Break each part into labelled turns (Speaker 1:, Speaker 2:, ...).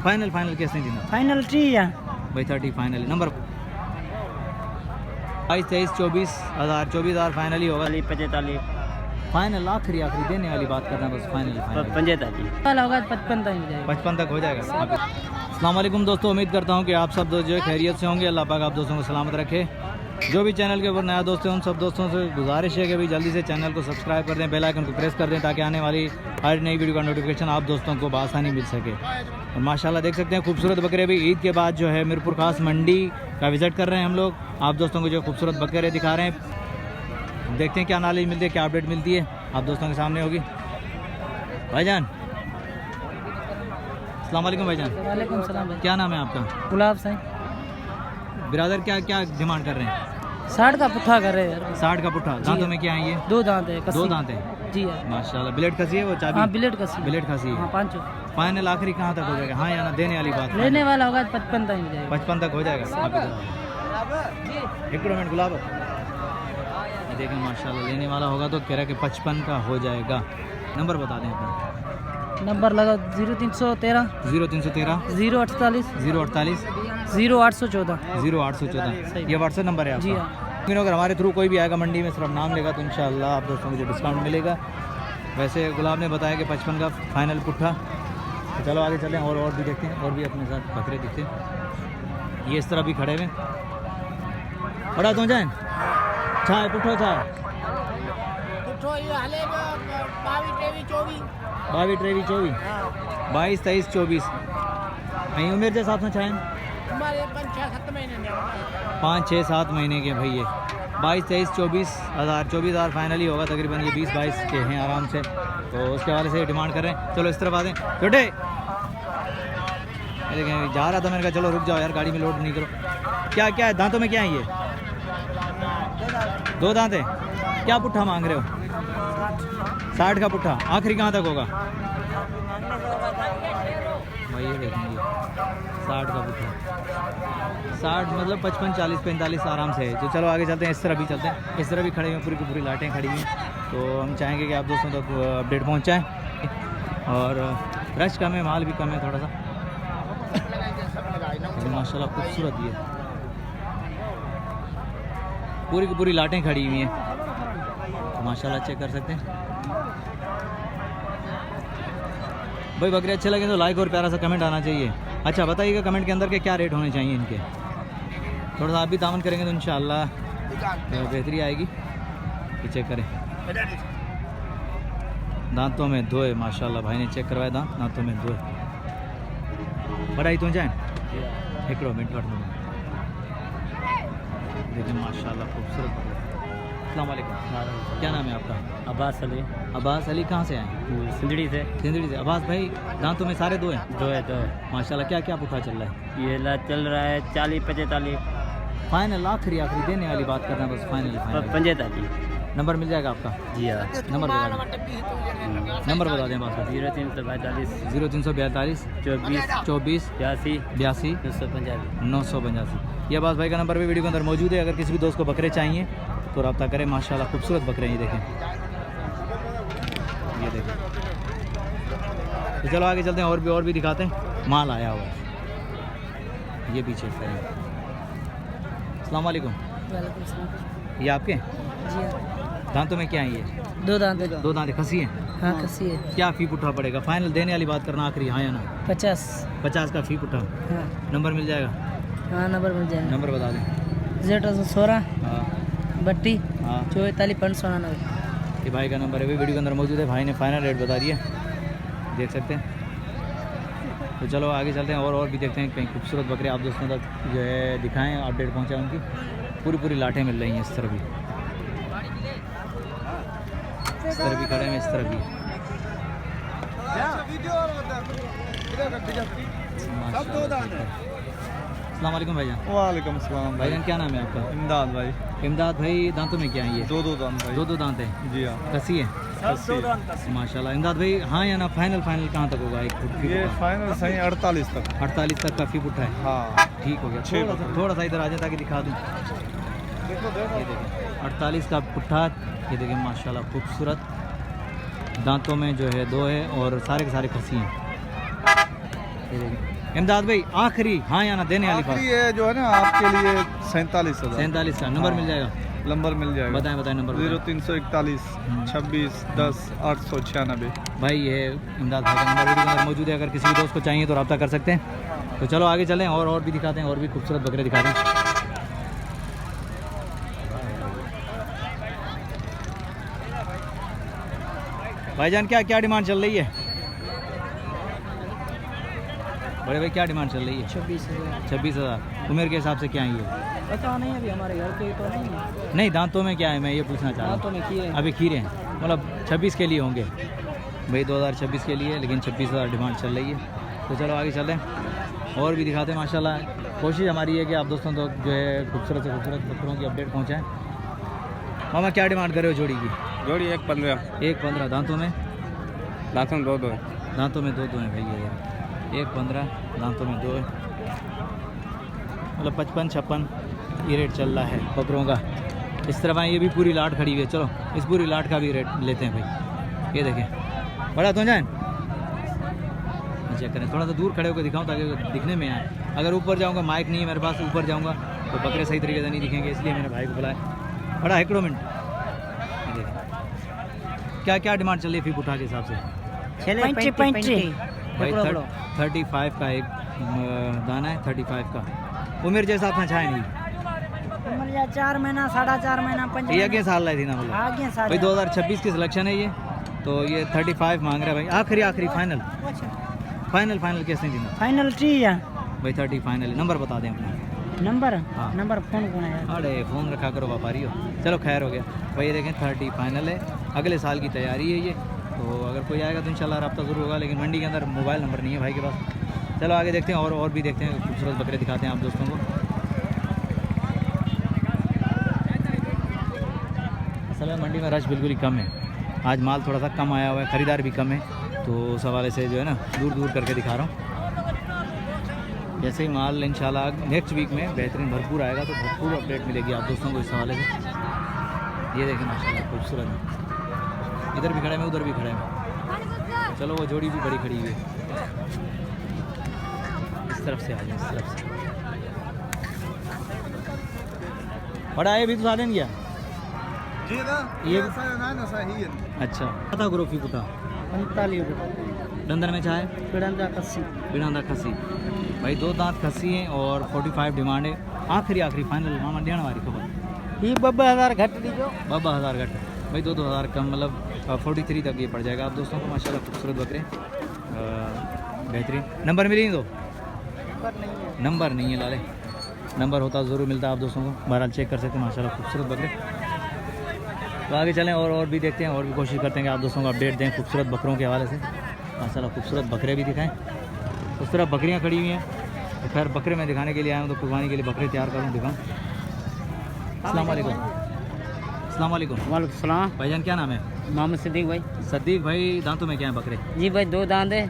Speaker 1: Final final कैसे देना
Speaker 2: final 3 है
Speaker 1: भाई 30 फाइनल नंबर 22 23 24,000 24,000 फाइनल ही होगा
Speaker 2: 45
Speaker 1: फाइनल आखिरी आखिरी देने वाली बात करना बस फाइनल फाइनल
Speaker 2: 45 वाला होगा 55 तक हो जाएगा
Speaker 1: 55 तक हो जाएगा। अस्सलाम वालेकुम दोस्तों, उम्मीद करता हूँ कि आप सब दोस्त जो है खैरियत से होंगे। अल्लाह पाक आप दोस्तों को सलामत रखे। जो भी चैनल के ऊपर नया दोस्त हैं उन सब दोस्तों से गुजारिश है कि भाई जल्दी से चैनल को सब्सक्राइब कर दें, बेल आइकन को प्रेस कर दें ताकि आने वाली हर नई वीडियो का नोटिफिकेशन आप दोस्तों को बआसानी मिल सके। और माशाल्लाह देख सकते हैं खूबसूरत बकरे भी ईद के बाद जो है मीरपुर खास मंडी का विज़िट कर रहे हैं हम लोग। आप दोस्तों को जो खूबसूरत बकरे दिखा रहे हैं, देखते हैं क्या नॉलेज मिलती है, क्या अपडेट मिलती है, आप दोस्तों के सामने होगी। भाईजान अस्सलाम वालेकुम। भाईजान
Speaker 2: वालेकुम सलाम भाई।
Speaker 1: क्या नाम है आपका?
Speaker 2: गुलाब साईं।
Speaker 1: बिरादर क्या क्या डिमांड कर रहे हैं?
Speaker 2: 60 का पुट्ठा कर रहे हैं यार।
Speaker 1: 60 का पुट्ठा। दांतों में क्या है ये?
Speaker 2: 2 दांत है।
Speaker 1: दो दांत है
Speaker 2: जी यार।
Speaker 1: माशाल्लाह। ब्लेड खसी है वो चाबी?
Speaker 2: हाँ ब्लेड कसी।
Speaker 1: ब्लेड खसी है।
Speaker 2: हाँ 5
Speaker 1: फाइनल आखिरी कहाँ तक हो जाएगा? हाँ या ना देने वाली बात?
Speaker 2: लेने वाला होगा 55 तक हो जाएगा।
Speaker 1: 55 तक हो जाएगा। आप इधर एक मिनट गुलाब, ये देखें माशाल्लाह लेने वाला होगा तो कह रहा है कि 55 का हो जाएगा। नंबर बता दें अपना।
Speaker 2: नंबर लगा 0313
Speaker 1: 0313
Speaker 2: 048
Speaker 1: 048
Speaker 2: 0814
Speaker 1: 0814। ये व्हाट्सएप नंबर है
Speaker 2: जी
Speaker 1: आपका?
Speaker 2: हाँ।
Speaker 1: लेकिन अगर हमारे थ्रू कोई भी आएगा मंडी में सिर्फ नाम लेगा तो इंशाल्लाह आप दोस्तों को जो डिस्काउंट मिलेगा। वैसे गुलाब ने बताया कि 55 का फाइनल पुट्ठा। तो चलो आगे चलें और भी देखते हैं, और भी अपने साथ बकरे दिखते हैं। ये इस तरह भी खड़े हुए बड़ा तो जाए छा पुट्ठो छा 22 23 24 22 23 24 नहीं उम्र के साथ में छाए 5 6 7 महीने के भाई। ये 22 23 24,000 फाइनल ही होगा तकरीबन। ये 20 22 के हैं आराम से, तो उसके वाले से डिमांड कर रहे हैं। चलो इस तरफ आ दें छोटे। लेकिन जा रहा था मैंने कहा चलो रुक जाओ यार, गाड़ी में लोड नहीं करो। क्या क्या है दांतों में क्या है? ये 2 दांत है। क्या पुट्ठा मांग रहे हो? 60 का पुट्ठा। आखिरी कहाँ तक होगा भाई? ये देखेंगे 60 का पुट्ठा। 60 मतलब 55 40 45 आराम से है। जो चलो आगे चलते हैं, इस तरह भी चलते हैं। इस तरह भी खड़े हुए पूरी की पूरी लाटें खड़ी हुई हैं, तो हम चाहेंगे कि आप दोस्तों तक अपडेट पहुँचाएँ। और रश कम है, माल भी कम है थोड़ा सा। माशाल्लाह खूबसूरत ये पूरी की पूरी लाटें खड़ी हुई हैं, तो माशाल्लाह चेक कर सकते हैं भाई। बकरे अच्छे लगे तो लाइक और प्यारा सा कमेंट आना चाहिए। अच्छा बताइएगा कमेंट के अंदर के क्या रेट होने चाहिए इनके। थोड़ा सा आप भी तामन करेंगे तो इंशाल्लाह बेहतरी आएगी। ये चेक करें, दांतों में दो है माशाल्लाह। भाई ने चेक करवाया दांतों में दो है। बढ़ाई तो जाए एक मिनट कर दूँगा। देखिए माशाल्लाह खूबसूरत बकरे। अस्सलाम वालेकुम। क्या नाम है आपका?
Speaker 2: अब्बास अली।
Speaker 1: अब्बास अली कहाँ से आए?
Speaker 2: सिंदड़ी से।
Speaker 1: सिंदड़ी से। अब्बास भाई दांतों में सारे 2 हैं?
Speaker 2: 2 है।
Speaker 1: माशाल्लाह। क्या क्या पुट्ठा चल रहा है?
Speaker 2: ये चल रहा है 40 45
Speaker 1: फाइनल आखिरी आखिरी देने वाली बात करना बस फाइनल फाइनल।
Speaker 2: 45
Speaker 1: नंबर मिल जाएगा आपका?
Speaker 2: जी हाँ।
Speaker 1: नंबर बता दें बस।
Speaker 2: 0342
Speaker 1: 0342
Speaker 2: 24
Speaker 1: 82
Speaker 2: 82
Speaker 1: 82
Speaker 2: 985।
Speaker 1: 985। ये अब्बास भाई का नंबर भी वीडियो के अंदर मौजूद है। अगर किसी भी दोस्त को बकरे चाहिए तो रब्ता करें। माशाल्लाह खूबसूरत बकरे हैं, ये देखें, ये देखें। तो चलो आगे चलते हैं, और भी दिखाते हैं। माल आया हुआ है ये पीछे से। अस्सलाम वालेकुम।
Speaker 2: वालेकुम सलाम।
Speaker 1: ये आपके
Speaker 2: जी हाँ।
Speaker 1: दांतों में क्या है? ये
Speaker 2: 2 दांत है।
Speaker 1: 2 दांत खसी हैं।
Speaker 2: हाँ खसी है।
Speaker 1: क्या फ़ी पुट्ठा पड़ेगा? फाइनल देने वाली बात करना आखिरी, हाँ या ना?
Speaker 2: 50
Speaker 1: का फ़ी पुट्ठा।
Speaker 2: हाँ।
Speaker 1: नंबर मिल जाएगा?
Speaker 2: हाँ नंबर मिल जाएगा।
Speaker 1: नंबर बता दें।
Speaker 2: 016
Speaker 1: हाँ
Speaker 2: 32
Speaker 1: हाँ
Speaker 2: 44 599।
Speaker 1: ये भाई का नंबर है, भी वीडियो के अंदर मौजूद है। भाई ने फाइनल रेट बता दिया, देख सकते हैं। तो चलो आगे चलते हैं, और भी देखते हैं कहीं खूबसूरत बकरे आप दोस्तों तक जो है दिखाएं, अपडेट पहुंचाएं उनकी। पूरी लाटें मिल रही हैं इस तरह भी खड़े हैं, इस तरह भी। अस्सलाम वालेकुम भाईजान।
Speaker 3: वालेकुम अस्सलाम।
Speaker 1: भाईजान क्या नाम है आपका?
Speaker 3: इमदाद भाई।
Speaker 1: इमदाद भाई दांतों में क्या है? ये
Speaker 3: 2 दांत भाई।
Speaker 1: 2 दांत है।
Speaker 3: जी हाँ।
Speaker 1: कसी है माशाल्लाह। इमदाद भाई हाँ या ना? फाइनल कहाँ तक होगा?
Speaker 3: ये फाइनल सही 48 तक।
Speaker 1: 48 तक का फी पुट्ठा है।
Speaker 3: हाँ
Speaker 1: ठीक हो गया। थोड़ा सा इधर आ जाए ताकि दिखा दूँ।
Speaker 3: देखो
Speaker 1: ये देखें 48 का पुट्ठा। ये देखें माशाल्लाह खूबसूरत। दांतों में जो है 2 है और सारे के सारे खसी हैं। ये देखें इमदाद भाई आखिरी हाँ या ना देने वाली
Speaker 3: आखिरी
Speaker 1: बात,
Speaker 3: ये जो है ना आपके लिए 47,000
Speaker 1: 47 का नंबर मिल जाएगा।
Speaker 3: नंबर मिल जाएगा।
Speaker 1: बताएं बताएं नंबर बताएं।
Speaker 3: 0341 26 10 896।
Speaker 1: भाई ये इमदाद भाई का नंबर वीडियो के अंदर मौजूद है, अगर किसी भी दोस्त को चाहिए तो रब्ता कर सकते हैं। तो चलो आगे चलें और भी दिखाते हैं, और भी खूबसूरत बकरे दिखाते हैं। भाईजान क्या क्या डिमांड चल रही है? बड़े भाई क्या डिमांड चल रही है?
Speaker 2: 26,000।
Speaker 1: 26,000। उम्र के हिसाब से क्या है ये?
Speaker 2: पता नहीं, अभी हमारे घर पे तो नहीं है।
Speaker 1: नहीं दांतों में क्या है, मैं ये पूछना चाह रहा
Speaker 2: दांतों में खीरे
Speaker 1: हूँ।
Speaker 2: हैं।
Speaker 1: अभी खीरे हैं, मतलब 26 के लिए होंगे भाई, 2026 के लिए, लेकिन 26,000 डिमांड चल रही है। तो चलो आगे चलें और भी दिखाते हैं। माशाल्लाह कोशिश हमारी है कि आप दोस्तों तक जो है खूबसूरत से खूबसूरत बकरों की अपडेट पहुँचाएँ। मामा क्या डिमांड कर रहे हो जोड़ी की?
Speaker 3: जोड़ी 115।
Speaker 1: 115। दांतों में?
Speaker 3: दांतों में 2
Speaker 1: दांतों में 2 हैं भैया यार। 115 दांतों में 2 है, मतलब 55-56 ये रेट चल रहा है बकरों का। इस तरफ आए, ये भी पूरी लाट खड़ी हुई है। चलो इस पूरी लाट का भी रेट लेते हैं भाई। ये देखें, बड़ा तो जाए चेक करें, थोड़ा सा दूर खड़े होकर दिखाऊं ताकि दिखने में आए। अगर ऊपर जाऊंगा, माइक नहीं है मेरे पास, ऊपर जाऊंगा तो बकरे सही तरीके से नहीं दिखेंगे, इसलिए मैंने भाई को बुलाया। बड़ा एकड़ो मिनट। ये देखें क्या क्या डिमांड चल रही है फी उठा के हिसाब से? भाई 35 का एक दाना है, 35 का। उम्र जैसा अपना छाए नहीं,
Speaker 2: 4 महीना 4.5 महीना 5
Speaker 1: ये आगे साल लाई थी ना, मतलब
Speaker 2: आगे साल
Speaker 1: भाई 2026 की सिलेक्शन है ये। तो ये 35 मांग रहा है भाई। आखिरी फाइनल कैसे नहीं देना
Speaker 2: फाइनल ट्री है
Speaker 1: भाई? 30 फाइनल। नंबर बता दें अपना।
Speaker 2: नंबर।
Speaker 1: हाँ।
Speaker 2: नंबर फोन कौन है?
Speaker 1: अरे फ़ोन रखा करो, व्यापारी हो। चलो खैर हो गया भाई। ये देखें 30 फाइनल है, अगले साल की तैयारी है ये। तो अगर कोई आएगा तो इंशाल्लाह रब्ता ज़रूर होगा, लेकिन मंडी के अंदर मोबाइल नंबर नहीं है भाई के पास। चलो आगे देखते हैं और भी देखते हैं, खूबसूरत बकरे दिखाते हैं आप दोस्तों को। असल में मंडी में रश बिल्कुल ही कम है, आज माल थोड़ा सा कम आया हुआ है, ख़रीदार भी कम है, तो उस हवाले से जो है ना दूर करके दिखा रहा हूँ। जैसे ही माल इंशाल्लाह नेक्स्ट वीक में बेहतरीन भरपूर आएगा तो भरपूर अपडेट मिलेगी आप दोस्तों को इस हवाले से। ये देखें माशाल्लाह खूबसूरत है, इधर भी खड़े में उधर भी खड़े में। चलो वो जोड़ी भी बड़ी खड़ी हुई है, इस तरफ से आ जाए, इस तरफ से। बड़ा है भी तो साधन गया
Speaker 3: जी ना
Speaker 1: ये
Speaker 3: ना सही है।
Speaker 1: अच्छा पता करो फी पुटा
Speaker 2: 45 रुपये
Speaker 1: डंदर में चाहे
Speaker 2: पिड़ंदा 80
Speaker 1: बिना खसी भाई, 2 दांत खसी हैं और 45 डिमांड है। आखिरी फाइनल मामा देने वाली खबर
Speaker 2: ये 22,000 घट दीजो।
Speaker 1: 22,000 घट भाई, 2-2 हज़ार कम, मतलब 43 तक ये पड़ जाएगा आप दोस्तों को। माशाल्लाह खूबसूरत बकरे बेहतरीन। नंबर मिली दो? नंबर नहीं है लाले, नंबर होता ज़रूर मिलता आप दोस्तों को, बहरहाल चेक कर सकते हैं। माशाल्लाह खूबसूरत बकरे। तो आगे चलें और भी देखते हैं, और भी कोशिश करते हैं कि आप दोस्तों को अपडेट दें खूबसूरत बकरों के हवाले से। माशाल्लाह खूबसूरत बकरे भी दिखाएं। उस तरफ बकरियां खड़ी हुई हैं, तो खैर बकरे मैं दिखाने के लिए आया हूँ, तो कुर्बानी के लिए बकरे तैयार करूँ, दिखाऊँ। अस्सलाम वालेकुम। अस्सलाम वालेकुम।
Speaker 2: वालेकुम सलाम।
Speaker 1: भाईजान क्या नाम है?
Speaker 2: मोहम्मद सिद्दीक भाई।
Speaker 1: सदीक भाई, दांतों में क्या है बकरे?
Speaker 2: जी भाई 2 दांत है,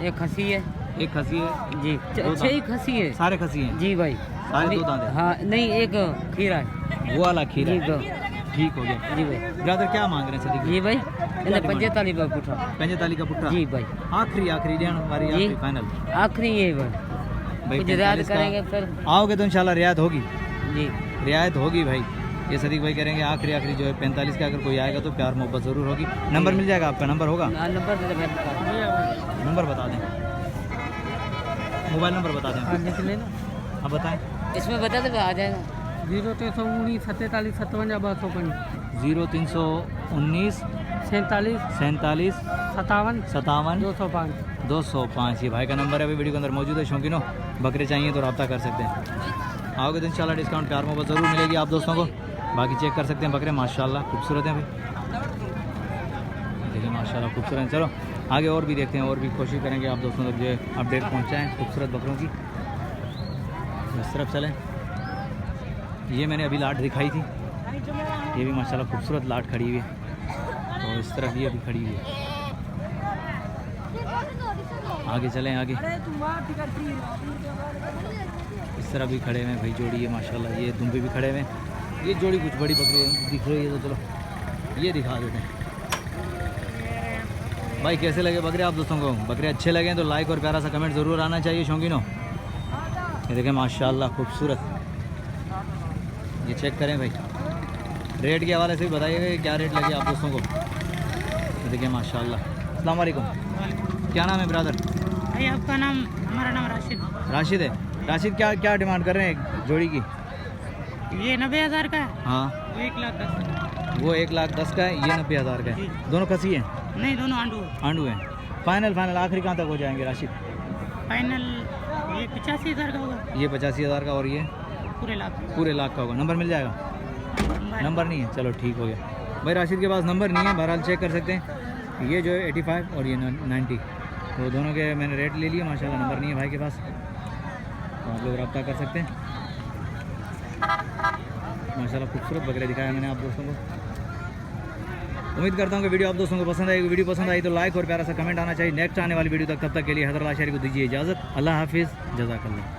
Speaker 2: एक खसी है।
Speaker 1: एक खसी है
Speaker 2: जी 6 खसी है।
Speaker 1: सारे खसी हैं?
Speaker 2: जी भाई
Speaker 1: सारे 2 दांत हैं?
Speaker 2: हाँ नहीं, एक खीरा है।
Speaker 1: वो वाला खीरा
Speaker 2: जी
Speaker 1: है।
Speaker 2: भाई।
Speaker 1: ठीक हो गया
Speaker 2: जी भाई।
Speaker 1: ब्रदर क्या मांग रहे हैं सदीक?
Speaker 2: जी भाई इन्हें 45 का पुठा।
Speaker 1: 45 का पुट्टा?
Speaker 2: जी भाई।
Speaker 1: आखिरी देने वाली
Speaker 2: जी।
Speaker 1: आखिरी फाइनल
Speaker 2: आखिरी ये भाई,
Speaker 1: भाई
Speaker 2: कुछ
Speaker 1: 45
Speaker 2: रियायत
Speaker 1: का।
Speaker 2: करेंगे फिर।
Speaker 1: आओगे तो इंशाल्लाह रियायत होगी,
Speaker 2: जी
Speaker 1: रियायत होगी भाई। ये सदीक भाई करेंगे आखिरी जो है 45 का, अगर कोई आएगा तो प्यार मोहब्बत ज़रूर होगी। नंबर मिल जाएगा आपका? नंबर होगा?
Speaker 2: नंबर दे दे भाई।
Speaker 1: नंबर बता दें, मोबाइल नंबर बता दें।
Speaker 2: लिख लेना,
Speaker 1: आप बताएं।
Speaker 2: इसमें बता दे आ जाएगा। 0319 47 57 205
Speaker 1: 0319
Speaker 2: 47
Speaker 1: 47
Speaker 2: 57
Speaker 1: 57
Speaker 2: 205
Speaker 1: 205 ये भाई का नंबर है, अभी वीडियो के अंदर मौजूद है। शौकीनों बकरे चाहिए तो रब्ता कर सकते हैं। आओगे तो इंशाल्लाह डिस्काउंट प्यार मोहब्बत ज़रूर मिलेगी आप दोस्तों को। बाकी चेक कर सकते हैं बकरे, माशाल्लाह खूबसूरत हैं भाई, देखिए माशाल्लाह खूबसूरत हैं। चलो आगे और भी देखते हैं, और भी कोशिश करेंगे आप दोस्तों तक जो है अपडेट पहुँचाएँ खूबसूरत बकरों की। इस तरफ चलें, ये मैंने अभी लाट दिखाई थी, ये भी माशाल्लाह खूबसूरत लाट खड़ी हुई है, और इस तरफ ये अभी खड़ी हुई है। आगे चलें आगे, इस तरह भी खड़े हुए हैं भाई जोड़ी है माशाल्लाह, ये दुम्बे भी खड़े हुए हैं। ये जोड़ी कुछ बड़ी बकरी दिख रही है, तो चलो ये दिखा देते हैं। भाई कैसे लगे बकरे आप दोस्तों को? बकरे अच्छे लगे तो लाइक और प्यारा सा कमेंट ज़रूर आना चाहिए शौकीनों। ये देखें माशाल्लाह खूबसूरत। ये चेक करें भाई, रेट के हवाले से भी बताइएगा कि क्या रेट लगे आप दोस्तों को। ये देखिए माशाल्लाह। अस्सलाम वालेकुम, क्या नाम है ब्रदर?
Speaker 2: भाई आपका नाम? हमारा नाम राशिद।
Speaker 1: राशिद है। राशिद क्या क्या डिमांड कर रहे हैं जोड़ी की?
Speaker 2: ये 90,000 का है।
Speaker 1: हाँ
Speaker 2: वो 1,10,000।
Speaker 1: वो 1,10,000 का है, ये 90,000 का है। दोनों खसी हैं?
Speaker 2: नहीं, दोनों आंडू।
Speaker 1: आंडू हैं। फाइनल आखिरी कहाँ तक हो जाएंगे राशिद?
Speaker 2: फाइनल ये 85,000 का होगा।
Speaker 1: ये 85,000 का और ये
Speaker 2: पूरे लाख
Speaker 1: का होगा। नंबर मिल जाएगा? नंबर नहीं है, चलो ठीक हो गया। भाई राशिद के पास नंबर नहीं है, बहरहाल चेक कर सकते हैं। ये जो है 85 और ये 90, तो दोनों के मैंने रेट ले लिए माशाल्लाह। नंबर नहीं है भाई के पास, तो आप लोग रब्ता कर सकते हैं। माशाल्लाह खूबसूरत बकरे दिखाया मैंने आप दोस्तों को। उम्मीद करता हूँ कि वीडियो आप दोस्तों को पसंद आएगी। वीडियो पसंद आई तो लाइक और प्यारा सा कमेंट आना चाहिए। नेक्स्ट आने वाली वीडियो तक, तब तक के लिए हज़रत अल्लाह शरीफ को दीजिए इजाज़त। अल्लाह हाफिज़, जज़ाकल्लाह।